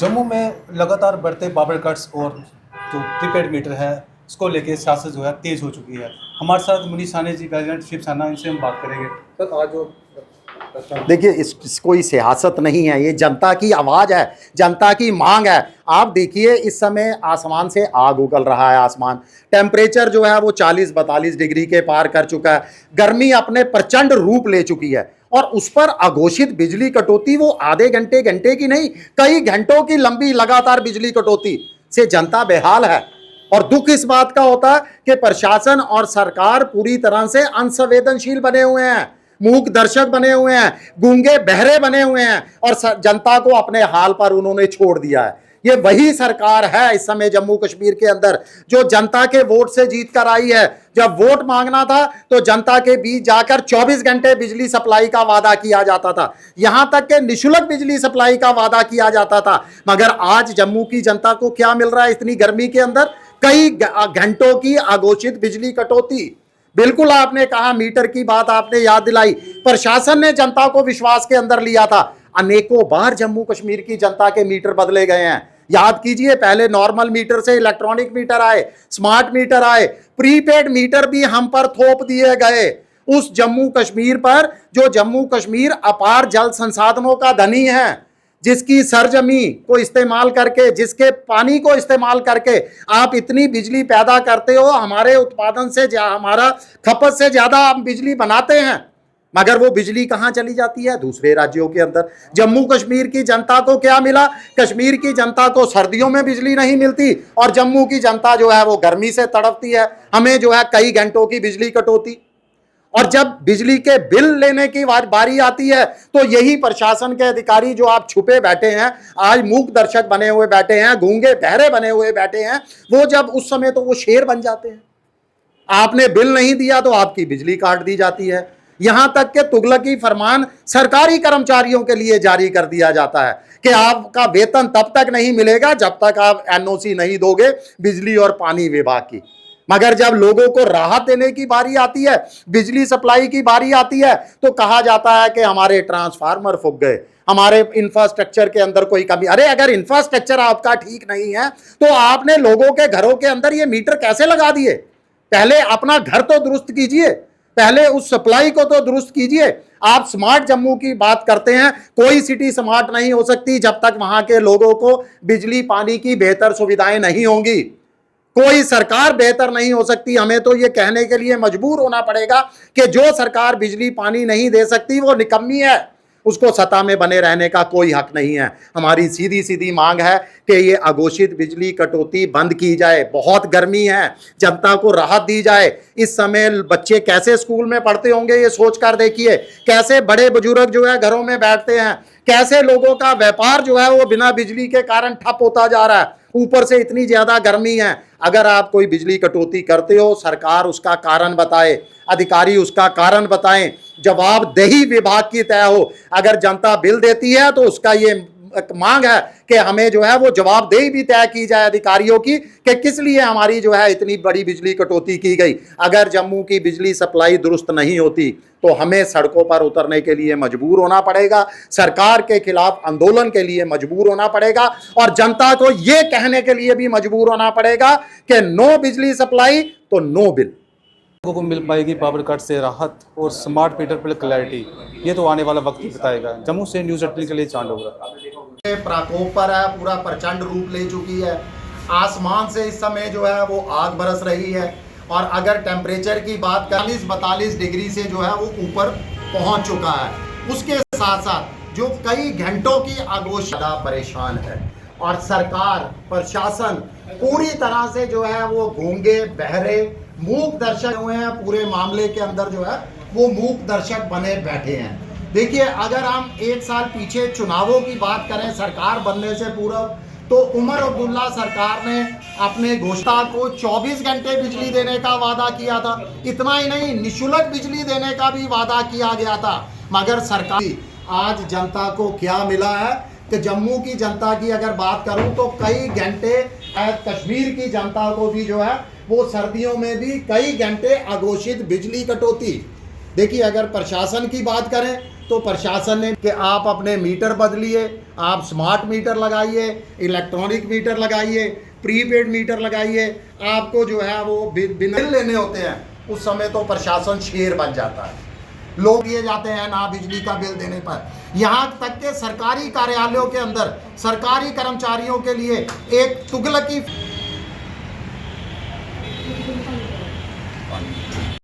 जम्मू में लगातार बढ़ते पावर कट्स और जो प्रीपेड मीटर है इसको लेके सियासत जो है तेज़ हो चुकी है। हमारे साथ मुनीश साहनी जी प्रेसिडेंट शिवसेना, इनसे हम बात करेंगे। सर, आज जो देखिए इस कोई सियासत नहीं है, ये जनता की आवाज़ है, जनता की मांग है। आप देखिए इस समय आसमान से आग उगल रहा है। आसमान टेम्परेचर जो है वो 40-42 डिग्री के पार कर चुका है। गर्मी अपने प्रचंड रूप ले चुकी है और उस पर अघोषित बिजली कटौती, वो आधे घंटे घंटे की नहीं, कई घंटों की लंबी लगातार बिजली कटौती से जनता बेहाल है। और दुख इस बात का होता है कि प्रशासन और सरकार पूरी तरह से अनसंवेदनशील बने हुए हैं, मूक दर्शक बने हुए हैं, गूंगे बहरे बने हुए हैं और जनता को अपने हाल पर उन्होंने छोड़ दिया है। ये वही सरकार है इस समय जम्मू कश्मीर के अंदर जो जनता के वोट से जीत कर आई है। जब वोट मांगना था तो जनता के बीच जाकर 24 घंटे बिजली सप्लाई का वादा किया जाता था, यहां तक कि निःशुल्क बिजली सप्लाई का वादा किया जाता था। मगर आज जम्मू की जनता को क्या मिल रहा है इतनी गर्मी के अंदर? कई घंटों की अघोषित बिजली कटौती। बिल्कुल आपने कहा, मीटर की बात आपने याद दिलाई। प्रशासन ने जनता को विश्वास के अंदर लिया था। अनेकों बार जम्मू कश्मीर की जनता के मीटर बदले गए हैं। याद कीजिए, पहले नॉर्मल मीटर से इलेक्ट्रॉनिक मीटर आए, स्मार्ट मीटर आए, प्रीपेड मीटर भी हम पर थोप दिए गए। उस जम्मू कश्मीर पर जो जम्मू कश्मीर अपार जल संसाधनों का धनी है, जिसकी सरजमी को इस्तेमाल करके, जिसके पानी को इस्तेमाल करके आप इतनी बिजली पैदा करते हो, हमारे उत्पादन से हमारा खपत से ज्यादा आप बिजली बनाते हैं, मगर वो बिजली कहां चली जाती है? दूसरे राज्यों के अंदर। जम्मू कश्मीर की जनता को क्या मिला? कश्मीर की जनता को सर्दियों में बिजली नहीं मिलती और जम्मू की जनता जो है वो गर्मी से तड़पती है। हमें जो है कई घंटों की बिजली कटौती। और जब बिजली के बिल लेने की बारी आती है तो यही प्रशासन के अधिकारी जो आप छुपे बैठे हैं, आज मूक दर्शक बने हुए बैठे हैं, गूंगे बहरे बने हुए बैठे हैं, वो जब उस समय तो वो शेर बन जाते हैं। आपने बिल नहीं दिया तो आपकी बिजली काट दी जाती है। यहां तक कि तुगलकी फरमान सरकारी कर्मचारियों के लिए जारी कर दिया जाता है कि आपका वेतन तब तक नहीं मिलेगा जब तक आप एनओसी नहीं दोगे बिजली और पानी विभाग की। मगर जब लोगों को राहत देने की बारी आती है, बिजली सप्लाई की बारी आती है, तो कहा जाता है कि हमारे ट्रांसफार्मर फूक गए, हमारे इंफ्रास्ट्रक्चर के अंदर कोई कमी। अरे अगर इंफ्रास्ट्रक्चर आपका ठीक नहीं है तो आपने लोगों के घरों के अंदर ये मीटर कैसे लगा दिए? पहले अपना घर तो दुरुस्त कीजिए, पहले उस सप्लाई को तो दुरुस्त कीजिए। आप स्मार्ट जम्मू की बात करते हैं, कोई सिटी स्मार्ट नहीं हो सकती जब तक वहां के लोगों को बिजली पानी की बेहतर सुविधाएं नहीं होंगी। कोई सरकार बेहतर नहीं हो सकती। हमें तो ये कहने के लिए मजबूर होना पड़ेगा कि जो सरकार बिजली पानी नहीं दे सकती वो निकम्मी है, उसको सत्ता में बने रहने का कोई हक नहीं है। हमारी सीधी सीधी मांग है कि ये अघोषित बिजली कटौती बंद की जाए। बहुत गर्मी है, जनता को राहत दी जाए। इस समय बच्चे कैसे स्कूल में पढ़ते होंगे ये सोच कर देखिए, कैसे बड़े बुजुर्ग जो है घरों में बैठते हैं, कैसे लोगों का व्यापार जो है वो बिना बिजली के कारण ठप होता जा रहा है। ऊपर से इतनी ज्यादा गर्मी है। अगर आप कोई बिजली कटौती करते हो, सरकार उसका कारण बताए, अधिकारी उसका कारण बताएं, जवाबदेही विभाग की तय हो। अगर जनता बिल देती है तो उसका ये मांग है कि हमें जो है वो जवाबदेही भी तय की जाए अधिकारियों की कि किस लिए हमारी जो है इतनी बड़ी बिजली कटौती की गई। अगर जम्मू की बिजली सप्लाई दुरुस्त नहीं होती तो हमें सड़कों पर उतरने के लिए मजबूर होना पड़ेगा, सरकार के खिलाफ आंदोलन के लिए मजबूर होना पड़ेगा और जनता को यह कहने के लिए भी मजबूर होना पड़ेगा कि नो बिजली सप्लाई तो नो बिल। लोगों को मिल पाएगी पावर कट से राहत और स्मार्ट मीटर पर क्लैरिटी, ये तो आने वाला वक्त ही बताएगा। जम्मू से न्यूज़ 18 के लिए चांद होगा। प्रकोप पर है, पूरा प्रचंड रूप ले चुकी है। आसमान से इस समय जो है वो आग बरस रही है और अगर टेम्परेचर की बात करें 40-42 डिग्री से जो है वो ऊपर पहुंच चुका है। उसके साथ साथ जो कई घंटों की आगोश परेशान है और सरकार प्रशासन पूरी तरह से जो है वो गूंगे बहरे मूक दर्शक हुए हैं। पूरे मामले के अंदर जो है वो मूक दर्शक बने बैठे हैं। देखिए, अगर हम एक साल पीछे चुनावों की बात करें सरकार बनने से पूर्व, तो उमर अब्दुल्ला सरकार ने अपने घोषणा को 24 घंटे बिजली देने का वादा किया था। इतना ही नहीं, निःशुल्क बिजली देने का भी वादा किया गया था। मगर सरकार आज जनता को क्या मिला है कि जम्मू की जनता की अगर बात करूं तो कई घंटे, कश्मीर की जनता को भी जो है वो सर्दियों में भी कई घंटे अघोषित बिजली कटौती। देखिए, अगर प्रशासन की बात करें तो प्रशासन ने कि आप अपने मीटर बदलिए, आप स्मार्ट मीटर लगाइए, इलेक्ट्रॉनिक मीटर लगाइए, प्रीपेड मीटर लगाइए, आपको जो है वो बिल लेने होते हैं, उस समय तो प्रशासन शेर बन जाता है, लोग दिए जाते हैं ना बिजली का बिल देने पर। यहाँ तक के सरकारी कार्यालयों के अंदर सरकारी कर्मचारियों के लिए एक तुगलकी